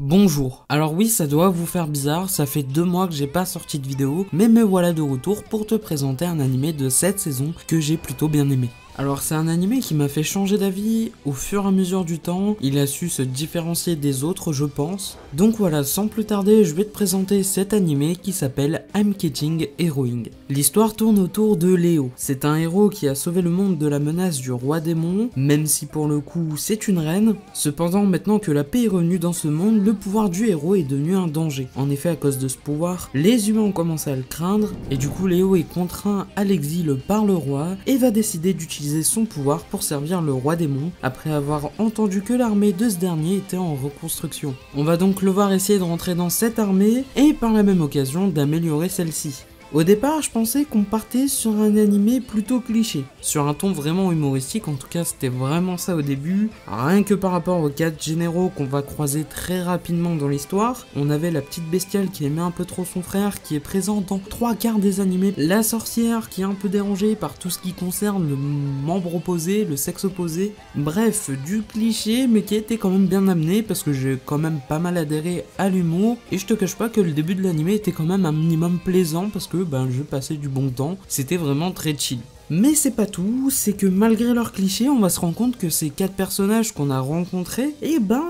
Bonjour. Alors oui, ça doit vous faire bizarre, ça fait 2 mois que j'ai pas sorti de vidéo, mais me voilà de retour pour te présenter un animé de cette saison que j'ai plutôt bien aimé. Alors c'est un animé qui m'a fait changer d'avis au fur et à mesure du temps, il a su se différencier des autres je pense. Donc voilà, sans plus tarder, je vais te présenter cet animé qui s'appelle I'm Catching Heroing. L'histoire tourne autour de Léo. C'est un héros qui a sauvé le monde de la menace du roi démon, même si pour le coup c'est une reine. Cependant, maintenant que la paix est revenue dans ce monde, le pouvoir du héros est devenu un danger. En effet, à cause de ce pouvoir, les humains ont commencé à le craindre, et du coup Léo est contraint à l'exil par le roi, et va décider d'utiliser son pouvoir pour servir le roi démon, après avoir entendu que l'armée de ce dernier était en reconstruction. On va donc le voir essayer de rentrer dans cette armée, et par la même occasion d'améliorer celle-ci. Au départ, je pensais qu'on partait sur un animé plutôt cliché, sur un ton vraiment humoristique, en tout cas c'était vraiment ça au début, rien que par rapport aux 4 généraux qu'on va croiser très rapidement dans l'histoire. On avait la petite bestiale qui aimait un peu trop son frère, qui est présente dans 3/4 des animés, la sorcière qui est un peu dérangée par tout ce qui concerne le membre opposé, le sexe opposé, bref, du cliché mais qui était quand même bien amené parce que j'ai quand même pas mal adhéré à l'humour, et je te cache pas que le début de l'animé était quand même un minimum plaisant parce que je passais du bon temps, c'était vraiment très chill. Mais c'est pas tout, c'est que malgré leurs clichés, on va se rendre compte que ces 4 personnages qu'on a rencontrés,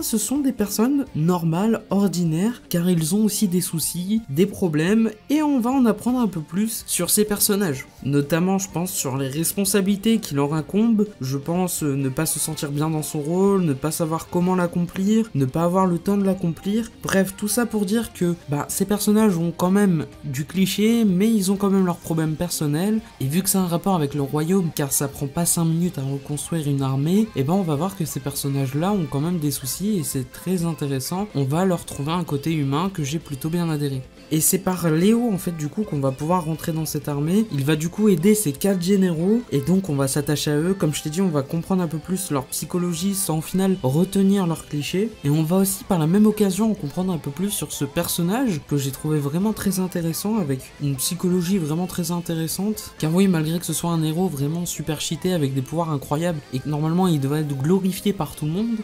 ce sont des personnes normales, ordinaires, car ils ont aussi des soucis, des problèmes, et on va en apprendre un peu plus sur ces personnages. Notamment, je pense, sur les responsabilités qui leur incombent, je pense ne pas se sentir bien dans son rôle, ne pas savoir comment l'accomplir, ne pas avoir le temps de l'accomplir, bref, tout ça pour dire que ces personnages ont quand même du cliché, mais ils ont quand même leurs problèmes personnels, et vu que c'est un rapport avec le royaume, car ça prend pas 5 minutes à reconstruire une armée, on va voir que ces personnages là ont quand même des soucis et c'est très intéressant. On va leur trouver un côté humain que j'ai plutôt bien adhéré. Et c'est par Léo en fait du coup qu'on va pouvoir rentrer dans cette armée. Il va du coup aider ces 4 généraux et donc on va s'attacher à eux. Comme je t'ai dit, on va comprendre un peu plus leur psychologie sans au final retenir leurs clichés. Et on va aussi par la même occasion comprendre un peu plus sur ce personnage que j'ai trouvé vraiment très intéressant, avec une psychologie vraiment très intéressante. Car oui, malgré que ce soit un héros vraiment super cheaté avec des pouvoirs incroyables et que normalement il devrait être glorifié par tout le monde,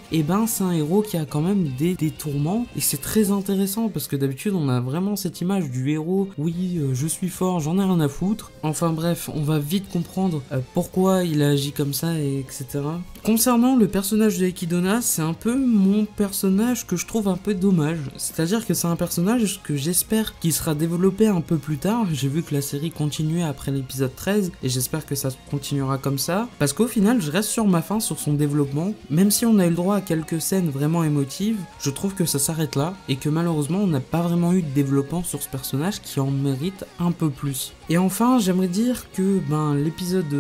c'est un héros qui a quand même des tourments, et c'est très intéressant parce que d'habitude on a vraiment cette image du héros, oui je suis fort, j'en ai rien à foutre. Enfin bref, on va vite comprendre pourquoi il a agi comme ça, et etc. Concernant le personnage de Ekidona, c'est un peu mon personnage que je trouve un peu dommage. C'est-à-dire que c'est un personnage que j'espère qu'il sera développé un peu plus tard. J'ai vu que la série continuait après l'épisode 13 et j'espère que ça continuera comme ça. Parce qu'au final, je reste sur ma faim sur son développement. Même si on a eu le droit à quelques scènes vraiment émotives, je trouve que ça s'arrête là et que malheureusement on n'a pas vraiment eu de développement sur ce personnage qui en mérite un peu plus. Et enfin, j'aimerais dire que l'épisode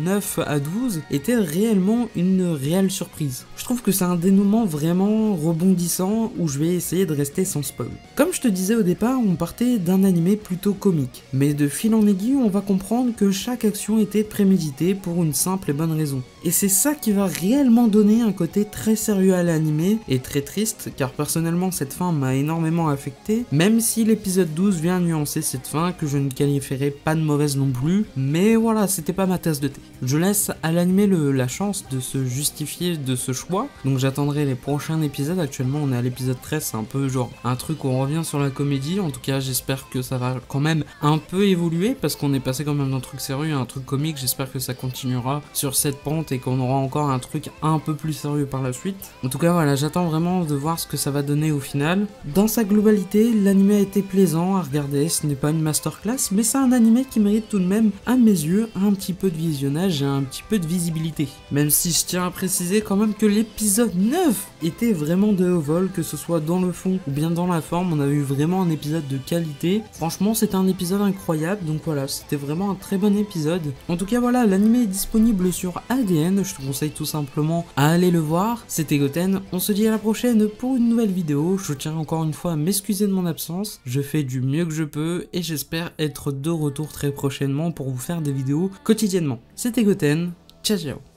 9 à 12 était réellement une réelle surprise. Je trouve que c'est un dénouement vraiment rebondissant où je vais essayer de rester sans spoil. Comme je te disais au départ, on partait d'un animé plutôt comique, mais de fil en aiguille, on va comprendre que chaque action était préméditée pour une simple et bonne raison. Et c'est ça qui va réellement donner un côté très sérieux à l'animé, et très triste, car personnellement cette fin m'a énormément affecté, même si l'épisode 12 vient nuancer cette fin que je ne qualifierais pas de mauvaise non plus, mais voilà, c'était pas ma tasse de thé. Je laisse à l'animé la chance de se justifier de ce choix, donc j'attendrai les prochains épisodes. Actuellement on est à l'épisode 13, c'est un peu genre un truc où on revient sur la comédie. En tout cas j'espère que ça va quand même un peu évoluer, parce qu'on est passé quand même d'un truc sérieux à un truc comique. J'espère que ça continuera sur cette pente et qu'on aura encore un truc un peu plus sérieux par la suite. En tout cas voilà, j'attends vraiment de voir ce que ça va donner au final. Dans sa globalité, l'animé a été plaisant à regarder, ce n'est pas une masterclass, mais c'est un animé qui mérite tout de même, à mes yeux, un petit peu de visionnage et un petit peu de visibilité. Même si je tiens à préciser quand même que l'épisode 9 était vraiment de haut vol, que ce soit dans le fond ou bien dans la forme. On a eu vraiment un épisode de qualité. Franchement, c'était un épisode incroyable, donc voilà, c'était vraiment un très bon épisode. En tout cas voilà, l'animé est disponible sur ADN, je te conseille tout simplement à aller le voir. C'était Goten, on se dit à la prochaine pour une nouvelle vidéo. Je tiens encore une fois à m'excuser de mon absence, je fais du mieux que je peux et j'espère être de retour très prochainement pour vous faire des vidéos quotidiennement. C'était Goten, ciao ciao.